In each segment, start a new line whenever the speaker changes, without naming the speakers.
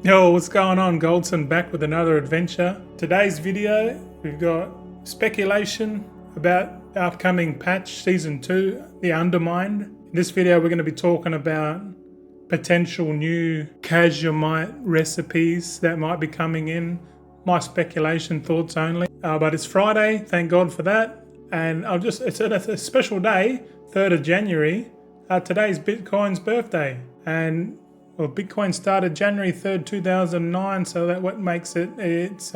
Yo, what's going on? Goldson back with another adventure. Today's video, we've got speculation about the upcoming patch, Season 2, the Undermined. In this video, we're going to be talking about potential new Kaja'mite recipes that might be coming in. My speculation, thoughts only. But it's Friday, thank God for that. And it's a special day, 3rd of January. Today's Bitcoin's birthday. And well, Bitcoin started January 3rd, 2009, so that what makes it's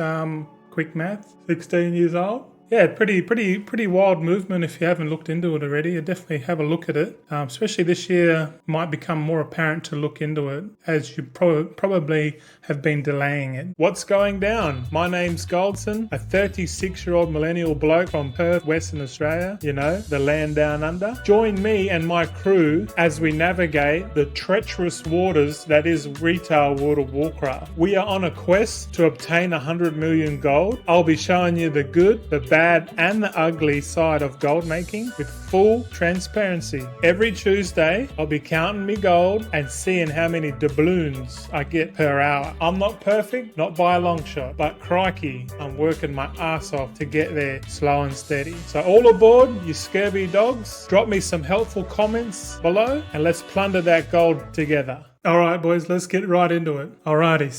quick math, 16 years old. Yeah, pretty wild movement if you haven't looked into it already. Definitely have a look at it. Especially this year, might become more apparent to look into it as you probably have been delaying it. What's going down? My name's Goldson, a 36-year-old millennial bloke from Perth, Western Australia. You know, the land down under. Join me and my crew as we navigate the treacherous waters that is retail World of Warcraft. We are on a quest to obtain 100 million gold. I'll be showing you the good, the bad and the ugly side of gold making with full transparency. Every Tuesday, I'll be counting me gold and seeing how many doubloons I get per hour. I'm not perfect, not by a long shot, but crikey, I'm working my ass off to get there slow and steady. So all aboard, you scurvy dogs. Drop me some helpful comments below and let's plunder that gold together. Alright boys, let's get right into it. Alrighty,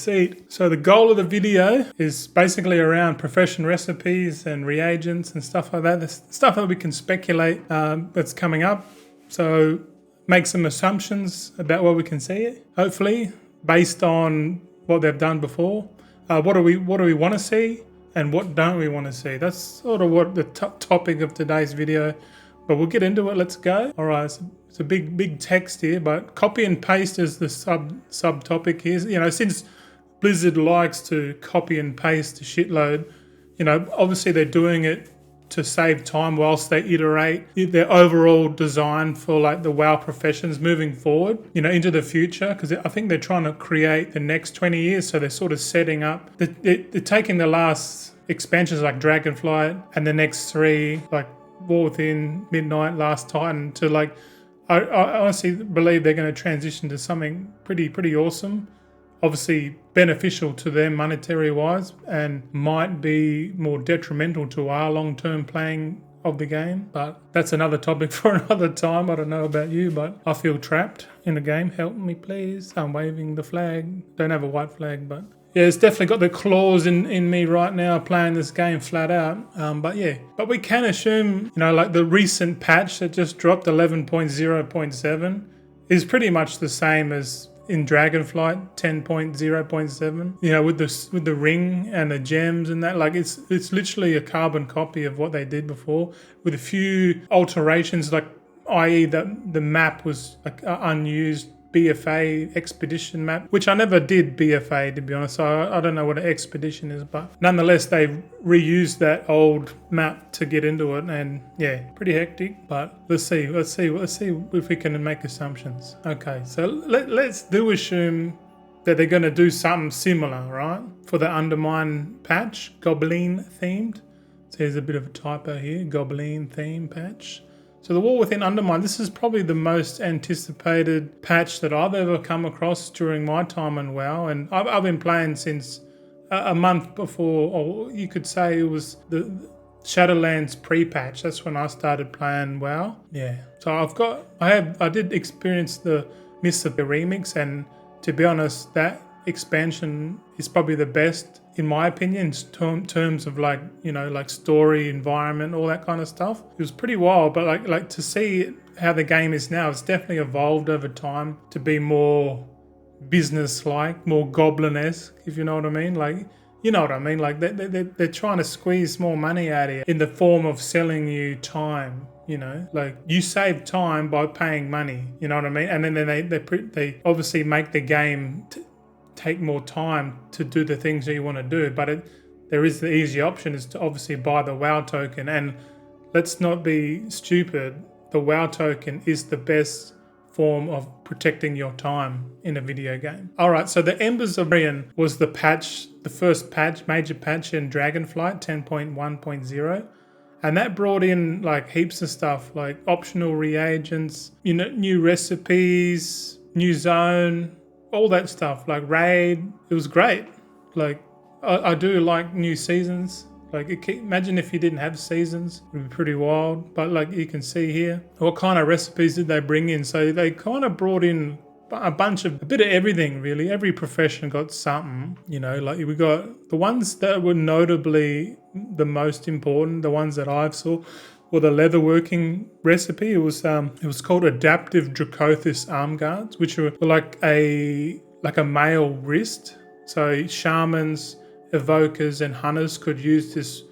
so the goal of the video is basically around profession recipes and reagents and stuff like that. The stuff that we can speculate that's coming up. So make some assumptions about what we can see, hopefully, based on what they've done before. What do we want to see and what don't we want to see? That's sort of what the topic of today's video. But we'll get into it. Let's go. All right. It's a big text here, but copy and paste is the subtopic here. You know, since Blizzard likes to copy and paste a shitload, you know, obviously they're doing it to save time whilst they iterate their overall design for like the WoW professions moving forward, you know, into the future. Because I think they're trying to create the next 20 years. So they're sort of setting up, they're taking the last expansions like Dragonflight and the next 3, like War Within, Midnight, Last Titan, to like, I honestly believe they're going to transition to something pretty awesome. Obviously beneficial to them monetary wise and might be more detrimental to our long-term playing of the game. But that's another topic for another time. I don't know about you, but I feel trapped in the game. Help me please. I'm waving the flag. Don't have a white flag, but yeah, it's definitely got the claws in me right now playing this game flat out. But we can assume, you know, like the recent patch that just dropped 11.0.7 is pretty much the same as in Dragonflight 10.0.7. You know, with the ring and the gems and that, like it's literally a carbon copy of what they did before, with a few alterations, like i.e. the map was like unused BFA expedition map, which I never did BFA to be honest, so I don't know what an expedition is, but nonetheless they reused that old map to get into it, and yeah, pretty hectic. But let's see if we can make assumptions. Okay, so let's assume that they're going to do something similar, right, for the Undermine patch, Goblin themed. So here's a bit of a typo here, Goblin theme patch. So the War Within Undermine, this is probably the most anticipated patch that I've ever come across during my time in WoW. And I've been playing since a month before, or you could say it was the Shadowlands pre-patch. That's when I started playing WoW. Yeah. So I did experience the Mists of the Remix, and to be honest, that expansion is probably the best in my opinion in terms of like, you know, like story, environment, all that kind of stuff. It was pretty wild, but like to see how the game is now, it's definitely evolved over time to be more business-like, more Goblin-esque, if you know what I mean. Like, you know what I mean? Like they're trying to squeeze more money out of you in the form of selling you time. You know, like you save time by paying money. You know what I mean? And then they obviously make the game take more time to do the things that you want to do, but there is the easy option is to obviously buy the WoW token. And let's not be stupid, the WoW token is the best form of protecting your time in a video game. Alright, so the Embers of Orion was the first patch, major patch in Dragonflight 10.1.0, and that brought in like heaps of stuff, like optional reagents, you know, new recipes, new zone, all that stuff, like raid. It was great. Like I do like new seasons. Like imagine if you didn't have seasons, it would be pretty wild. But like you can see here, what kind of recipes did they bring in? So they kind of brought in a bit of everything really. Every profession got something, you know. Like we got the ones that were notably the most important, the ones that I've saw, or the leatherworking recipe. It was called Adaptive Dracothis Arm Guards, which were like a male wrist. So shamans, evokers, and hunters could use this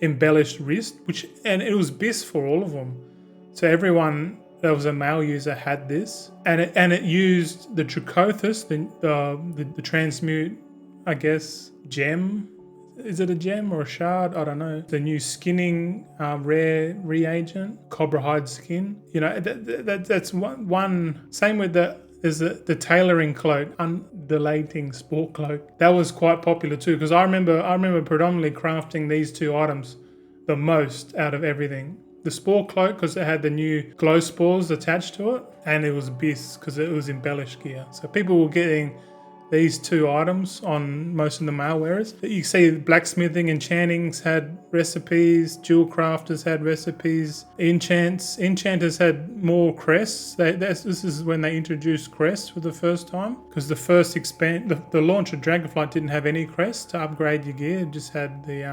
embellished wrist, and it was BIS for all of them. So everyone that was a male user had this, and it used the Dracothis, the Transmute, I guess, gem. Is it a gem or a shard? I don't know. The new skinning rare reagent, cobra hide skin. You know, that's one. Same with there's the tailoring cloak, undulating spore cloak. That was quite popular too, because I remember predominantly crafting these two items the most out of everything. The spore cloak because it had the new glow spores attached to it, and it was BIS because it was embellished gear. So people were getting these two items on most of the male wearers. You see blacksmithing, enchantings had recipes, jewel crafters had recipes, enchanters had more crests. This is when they introduced crests for the first time, because the first the launch of Dragonflight didn't have any crests to upgrade your gear. It just had the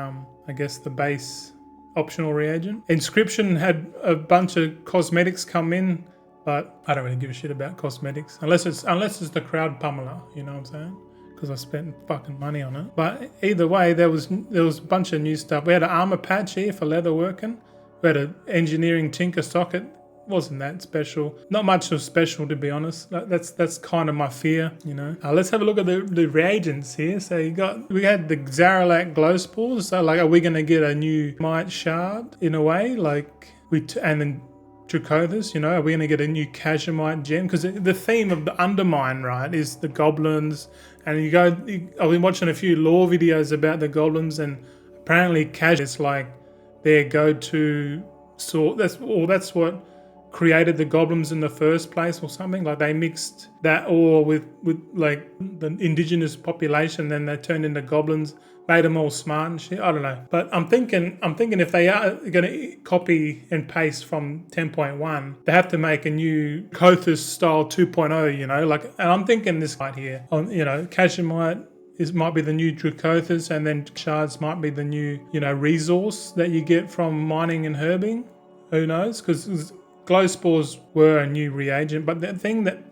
I guess the base optional reagent. Inscription had a bunch of cosmetics come in, but I don't really give a shit about cosmetics unless it's the crowd pummeler, you know what I'm saying? Because I spent fucking money on it. But either way, there was a bunch of new stuff. We had an armor patch here for leather working. We had an engineering tinker socket. Wasn't that special? Not much was special, to be honest. That's kind of my fear, you know. Let's have a look at the reagents here. So we had the Zaralak glow spores. So like, are we going to get a new Kaja'mite shard in a way? Like and then Dracothis, you know, are we going to get a new Kaja'mite gem? Because the theme of the Undermine, right, is the goblins. And I've been watching a few lore videos about the goblins, and apparently is like their go-to sort. That's what created the goblins in the first place, or something. Like they mixed that ore with like the indigenous population, then they turned into goblins, made them all smart and shit. I don't know, but I'm thinking if they are going to copy and paste from 10.1, they have to make a new Kothis style 2.0, you know, like. And I'm thinking this right here on, you know, Kaja'mite might be the new Dracothis, and then shards might be the new, you know, resource that you get from mining and herbing. Who knows? Because glow spores were a new reagent, but the thing that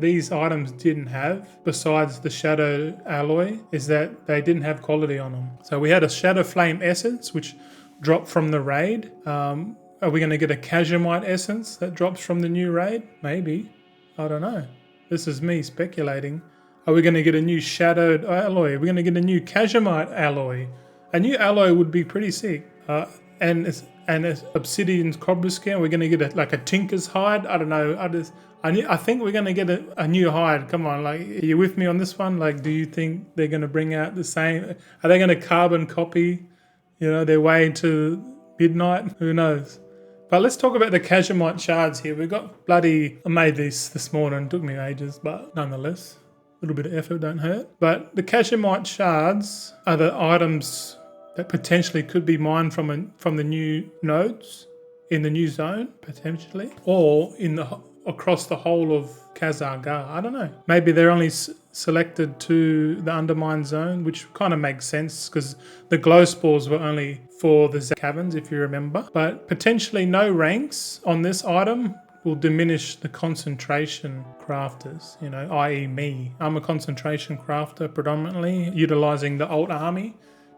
these items didn't have, besides the Shadow Alloy, is that they didn't have quality on them. So we had a Shadow Flame Essence, which dropped from the raid. Are we going to get a Kaja'mite Essence that drops from the new raid? Maybe. I don't know. This is me speculating. Are we going to get a new Shadowed Alloy? Are we going to get a new Kaja'mite Alloy? A new alloy would be pretty sick. And it's Obsidian's Cobra Skin. We're going to get a Tinker's Hide. I don't know. I think we're going to get a new hide. Come on, like, are you with me on this one? Like, do you think they're going to bring out the same? Are they going to carbon copy, you know, their way to midnight? Who knows? But let's talk about the Kaja'mite shards here. We've got I made this morning. It took me ages, but nonetheless, a little bit of effort don't hurt. But the Kaja'mite shards are the items that potentially could be mined from the new nodes in the new zone, potentially, or across the whole of Kazargar. I don't know. Maybe they're only selected to the undermined zone, which kind of makes sense because the glow spores were only for the caverns, if you remember. But potentially no ranks on this item will diminish the concentration crafters, you know, i.e. me. I'm a concentration crafter predominantly, utilizing the alt army.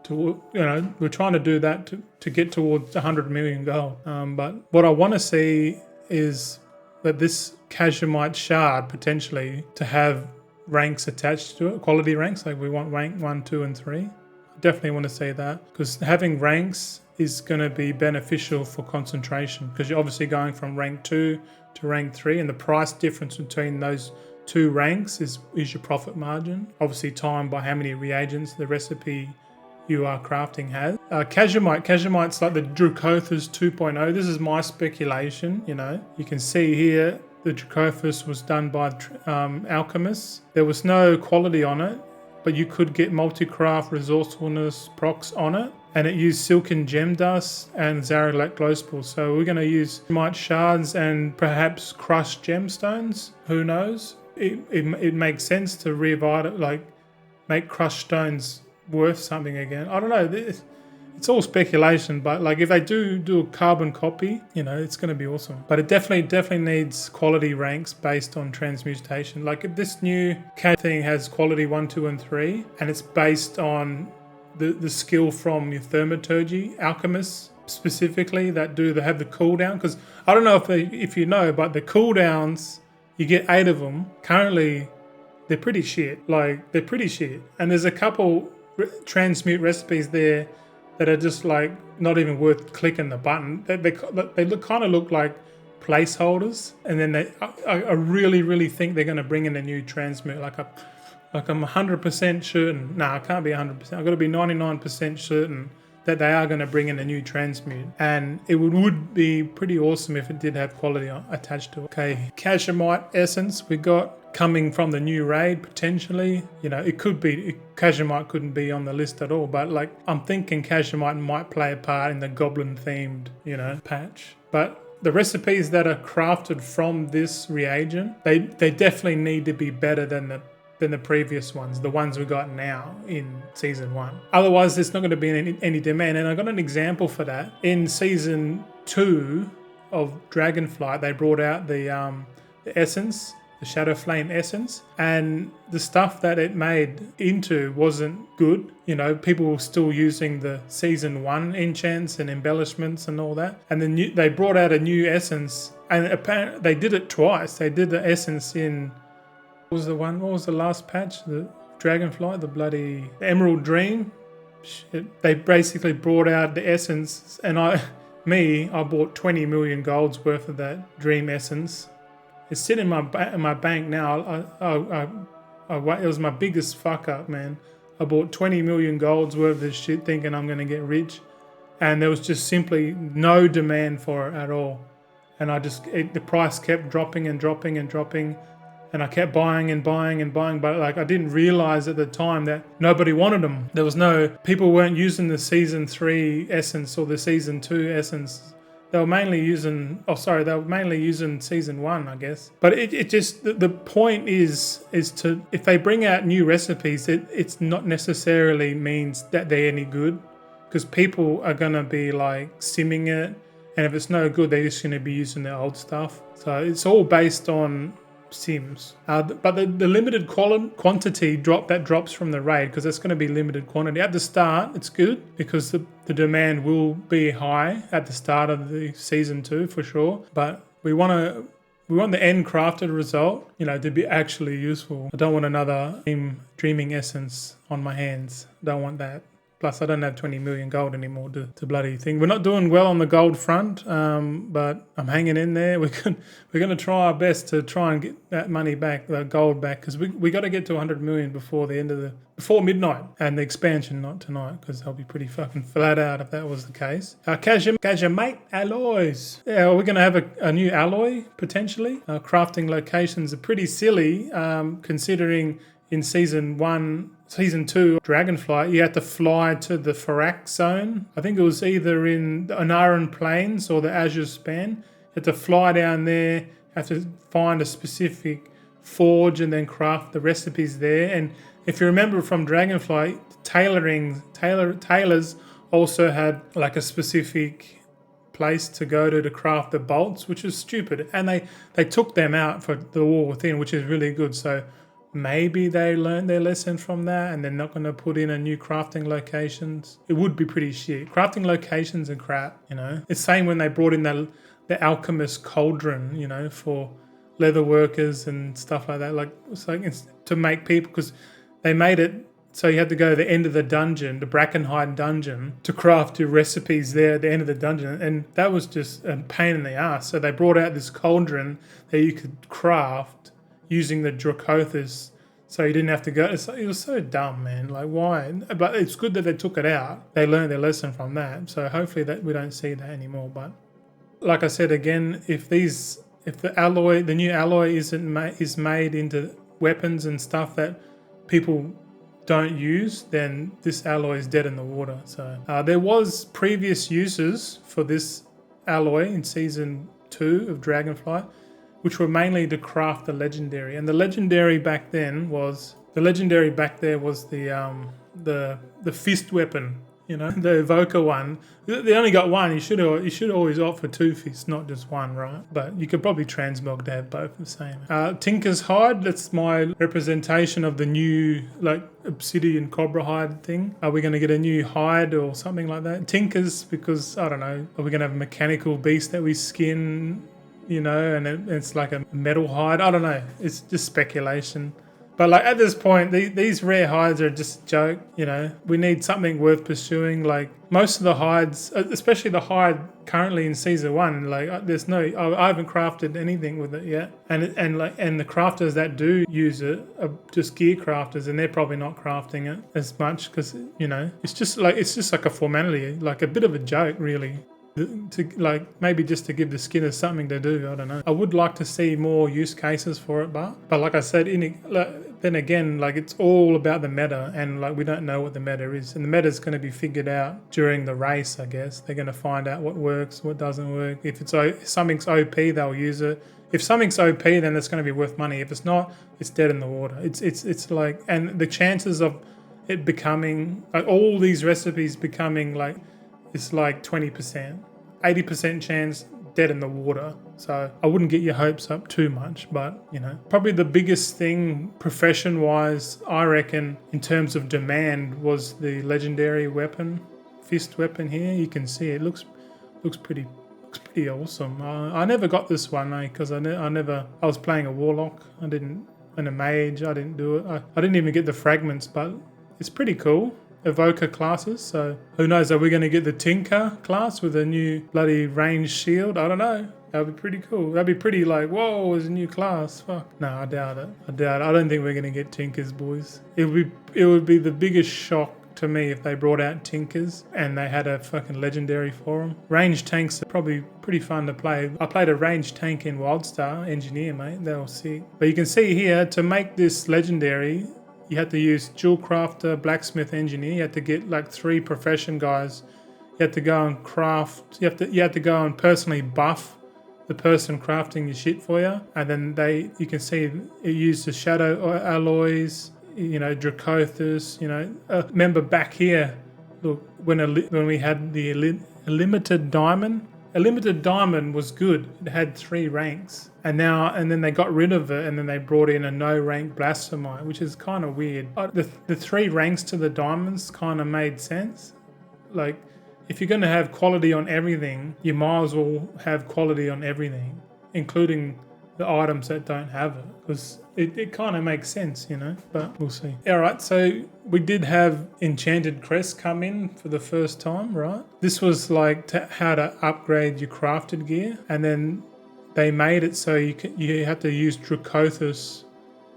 We're trying to do that to get towards 100 million gold. But what I want to see is that this Kaja'mite shard potentially to have ranks attached to it, quality ranks, like we want rank 1, 2, and 3. I definitely want to see that, because having ranks is going to be beneficial for concentration, because you're obviously going from rank 2 to rank 3, and the price difference between those two ranks is your profit margin. Obviously timed by how many reagents the recipe you are crafting has. Kaja'mite's like the Dracothis 2.0. This is my speculation, you know. You can see here the Dracothus was done by Alchemists. There was no quality on it, but you could get multi-craft resourcefulness procs on it. And it used Silken Gem Dust and Zaralek Glowspore. So we're going to use Kaja'mite Shards and perhaps Crushed Gemstones. Who knows? It makes sense to revive it, like make crushed stones worth something again. I don't know. It's all speculation, but like if they do a carbon copy, you know, it's going to be awesome. But it definitely needs quality ranks based on transmutation. Like if this new CAD thing has quality 1, 2, and 3, and it's based on the skill from your Thaumaturgy alchemists specifically that have the cooldown, because I don't know if you know, but the cooldowns, you get 8 of them. Currently, they're pretty shit. Like, they're pretty shit. And there's a couple transmute recipes there that are just like not even worth clicking the button. They kind of look like placeholders. And then I really think they're going to bring in a new transmute. Like I'm 100% certain. Nah, I can't be 100%. I've got to be 99% certain that they are going to bring in a new transmute. And it would be pretty awesome if it did have quality attached to it. Okay, Kaja'mite Essence we got coming from the new raid potentially. You know, it could be, Kaja'mite couldn't be on the list at all, but like I'm thinking Kaja'mite might play a part in the Goblin themed, you know, patch. But the recipes that are crafted from this reagent, they definitely need to be better than the previous ones, the ones we got now in Season 1. Otherwise, there's not going to be any demand. And I got an example for that. In Season 2 of Dragonflight, they brought out the Essence, the Shadow Flame Essence, and the stuff that it made into wasn't good. You know, people were still using the Season 1 enchants and embellishments and all that. And then they brought out a new Essence, and apparently they did it twice. They did the Essence in... What was the last patch? The Dragonflight, the bloody Emerald Dream. Shit. They basically brought out the Essence, and I bought 20 million golds worth of that Dream Essence. It's sitting in my bank now. It was my biggest fuck up, man. I bought 20 million golds worth of this shit thinking I'm going to get rich, and there was just simply no demand for it at all. And the price kept dropping and dropping and dropping. And I kept buying and buying and buying, but like I didn't realize at the time that nobody wanted them. People weren't using the Season 3 Essence or the Season 2 Essence. They were mainly using Season 1, I guess. But it just, the point is to, if they bring out new recipes, it's not necessarily means that they're any good, because people are going to be like simming it. And if it's no good, they're just going to be using the old stuff. So it's all based on sims, but the limited quantity drops from the raid, because it's going to be limited quantity. At the start it's good because the demand will be high at the start of the Season 2 for sure, but we want the end crafted result, you know, to be actually useful. I don't want another dreaming essence on my hands. Don't want that. Plus, I don't have 20 million gold anymore to bloody thing. We're not doing well on the gold front, but I'm hanging in there. We're going to try our best to try and get that money back, the gold back, because we got to get to 100 million before midnight, and the expansion not tonight, because I'll be pretty fucking flat out if that was the case. Kaja'mite Alloys. Yeah, we're going to have a new alloy potentially. Crafting locations are pretty silly, considering in Season 2 Dragonflight, you had to fly to the Farak zone. I think it was either in the Anaran Plains or the Azure Span. You had to fly down there, have to find a specific forge and then craft the recipes there. And if you remember from Dragonflight, tailors also had like a specific place to go to craft the bolts, which was stupid. And they took them out for the War Within, which is really good. So maybe they learned their lesson from that and they're not going to put in a new crafting locations. It would be pretty shit. Crafting locations are crap, you know. It's same when they brought in the Alchemist Cauldron, you know, for leather workers and stuff like that. Like, it's to make people, because they made it so you had to go to the end of the dungeon, the Brackenhide dungeon, to craft your recipes there at the end of the dungeon. And that was just a pain in the ass. So they brought out this cauldron that you could craft using the Dracothus, so you didn't have to go. It was so dumb, man. Like, why? But it's good that they took it out. They learned their lesson from that. So hopefully that we don't see that anymore. But like I said again, if these if the new alloy is made into weapons and stuff that people don't use, then this alloy is dead in the water. So there was previous uses for this alloy in season 2 of Dragonflight, which were mainly to craft the legendary. And the legendary back there was the fist weapon. You know, the evoker one. They only got one. You should always opt for 2 fists, not just one, right? But you could probably transmog to have both the same. Tinker's hide. That's my representation of the new like obsidian cobra hide thing. Are we going to get a new hide or something like that? Tinker's, because I don't know. Are we going to have a mechanical beast that we skin? You know, and it's like a metal hide. I don't know. It's just speculation. But like at this point, these rare hides are just a joke. You know, we need something worth pursuing. Like most of the hides, especially the hide currently in season 1, like I haven't crafted anything with it yet. And the crafters that do use it are just gear crafters, and they're probably not crafting it as much because, you know, it's just like a formality, like a bit of a joke, really. To like maybe just to give the skinners something to do. I don't know. I would like to see more use cases for it, but like I said, then again, like it's all about the meta, and like we don't know what the meta is, and the meta is going to be figured out during the race. I guess they're going to find out what works, what doesn't work. If something's OP, they'll use it. If something's OP, then it's going to be worth money. If it's not, it's dead in the water. It's like, and the chances of it becoming like all these recipes becoming like, it's like 20%, 80% chance dead in the water. So I wouldn't get your hopes up too much, but you know, probably the biggest thing profession-wise, I reckon, in terms of demand was the legendary weapon, fist weapon here. You can see it looks pretty awesome. I never got this one, because I was playing a warlock. And a mage. I didn't do it. I didn't even get the fragments, but it's pretty cool. Evoker classes, so who knows, are we going to get the Tinker class with a new bloody ranged shield? I don't know. That'd be pretty cool. That'd be pretty like, whoa, it's a new class. Fuck. No, I doubt it. I don't think we're going to get Tinkers, boys. It would be the biggest shock to me if they brought out Tinkers and they had a fucking legendary for them. Ranged tanks are probably pretty fun to play. I played a ranged tank in Wildstar Engineer, mate. They were sick. But you can see here, to make this legendary, you had to use Jewel Crafter, Blacksmith, Engineer. You had to get like 3 profession guys. You had to go and craft. You had to go and personally buff the person crafting your shit for you. And then you can see it used the Shadow Alloys, you know, Dracothus, you know. Remember back here, look, when we had the limited diamond. A limited diamond was good. It had 3 ranks. And then they got rid of it, and then they brought in a no rank Blasphemite, which is kind of weird. The 3 ranks to the diamonds kind of made sense. Like, if you're going to have quality on everything, you might as well have quality on everything, including the items that don't have it, because it kind of makes sense, you know, but we'll see. All right, so we did have Enchanted Crest come in for the first time, right? This was like how to upgrade your crafted gear, and then they made it so you had to use Dracothus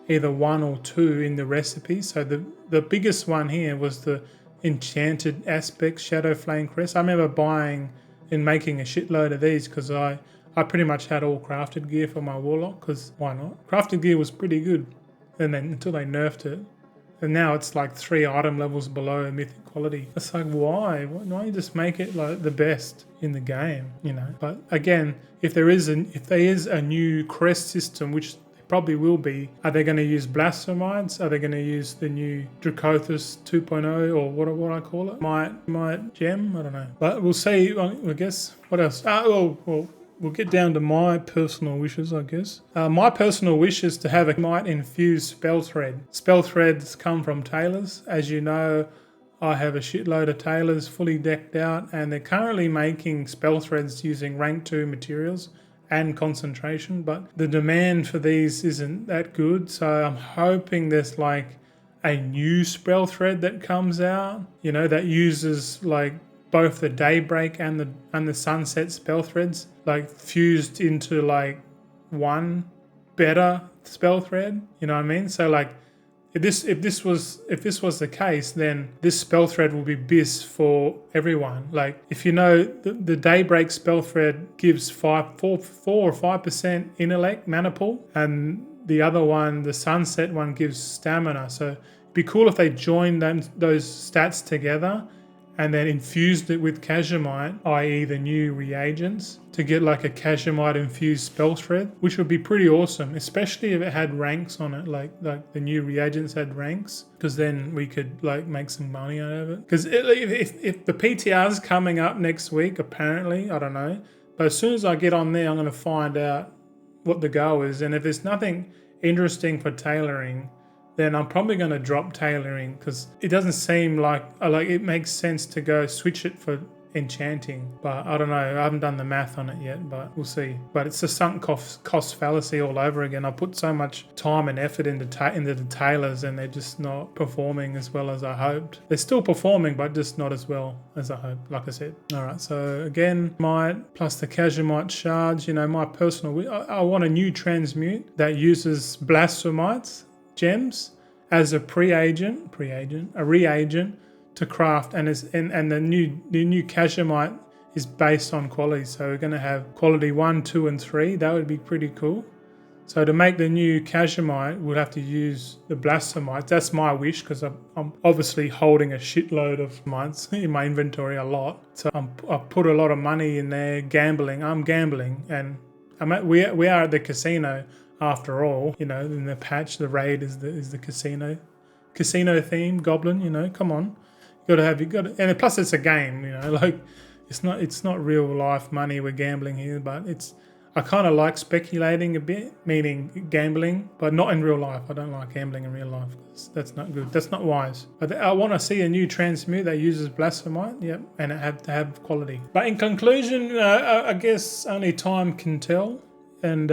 either 1 or 2 in the recipe. So the biggest one here was the Enchanted Aspect Shadow Flame Crest. I remember buying and making a shitload of these because I pretty much had all crafted gear for my warlock, because why not? Crafted gear was pretty good, and then until they nerfed it, and now it's like 3 item levels below mythic quality. It's like, why don't you just make it like the best in the game, you know? But again, if there is a new crest system, which probably will be, are they going to use Blasphemites? Are they going to use the new Dracothus 2.0 or what I call it? Might gem? I don't know, but we'll see. I guess. What else? We'll get down to my personal wishes, I guess. My personal wish is to have a might-infused spell thread. Spell threads come from tailors. As you know, I have a shitload of tailors fully decked out, and they're currently making spell threads using rank 2 materials and concentration, but the demand for these isn't that good. So I'm hoping there's like a new spell thread that comes out, you know, that uses like both the Daybreak and the Sunset spell threads, like fused into like one better spell thread, you know what I mean? So like if this was the case, then this spell thread will be bis for everyone. Like, if you know the Daybreak spell thread gives 4 or 5% intellect mana pool, and the other one, the Sunset one, gives stamina. So it'd be cool if they joined those stats together and then infused it with Kaja'mite, i.e. the new reagents, to get like a Kaja'mite infused spell thread, which would be pretty awesome, especially if it had ranks on it, like the new reagents had ranks, because then we could like make some money out of it. Because if the PTR is coming up next week, apparently, I don't know, but as soon as I get on there, I'm going to find out what the go is, and if there's nothing interesting for tailoring, then I'm probably going to drop tailoring, because it doesn't seem like it makes sense to go switch it for enchanting. But I don't know, I haven't done the math on it yet, but we'll see. But it's a sunk cost fallacy all over again. I put so much time and effort into the tailors, and they're just not performing as well as I hoped. They're still performing, but just not as well as I hoped, like I said. All right, so again, Might plus the Casite Shards, you know, my personal, I want a new Transmute that uses Blasphemotes gems as a reagent to craft, and the new Kaja'mite is based on quality, so we're going to have quality 1, 2 and 3. That would be pretty cool. So to make the new Kaja'mite, we'll have to use the Blasphemotes. That's my wish, because I'm obviously holding a shitload of mites in my inventory, a lot. So I've put a lot of money in there, gambling. I'm gambling, and we are at the casino. After all, you know, in the patch, the raid is the casino theme, Goblin. You know, come on, and plus it's a game. You know, like it's not real life money we're gambling here, but I kind of like speculating a bit, meaning gambling, but not in real life. I don't like gambling in real life, because that's not good. That's not wise. But I want to see a new Transmute that uses Blasphemite, yep, and it have to have quality. But in conclusion, I guess only time can tell. And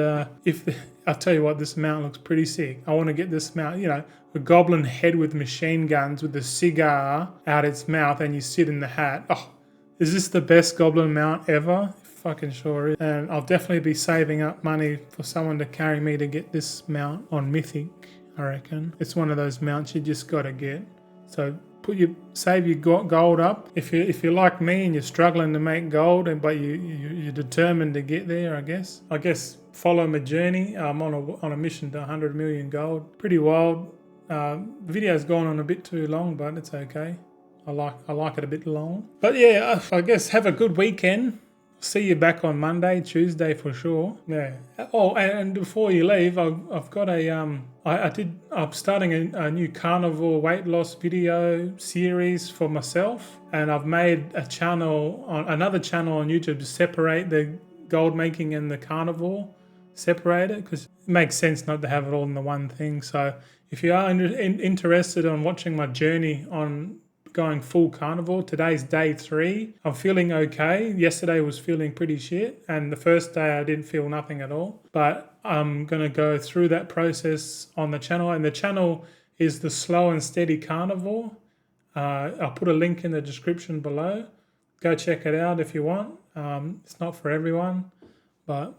I'll tell you what, this mount looks pretty sick. I want to get this mount, you know, a goblin head with machine guns with a cigar out its mouth, and you sit in the hat. Oh, is this the best goblin mount ever? Fucking sure is. And I'll definitely be saving up money for someone to carry me to get this mount on Mythic, I reckon. It's one of those mounts you just got to get. So save your gold up. If you're like me and you're struggling to make gold, but you're determined to get there, I guess follow my journey. I'm on a mission to 100 million gold. Pretty wild. The video's gone on a bit too long, but it's okay. I like it a bit long. But yeah, I guess have a good weekend. See you back on Monday, Tuesday for sure. Yeah. Oh, and before you leave, I've got I'm starting a new carnivore weight loss video series for myself, and I've made another channel on YouTube to separate the gold making and the carnivore, separate it, because it makes sense not to have it all in the one thing. So if you are interested in watching my journey on going full carnivore, today's day 3. I'm feeling okay. Yesterday was feeling pretty shit, and the first day I didn't feel nothing at all. But I'm going to go through that process on the channel, and the channel is the Slow and Steady Carnivore. I'll put a link in the description below. Go check it out if you want. It's not for everyone, but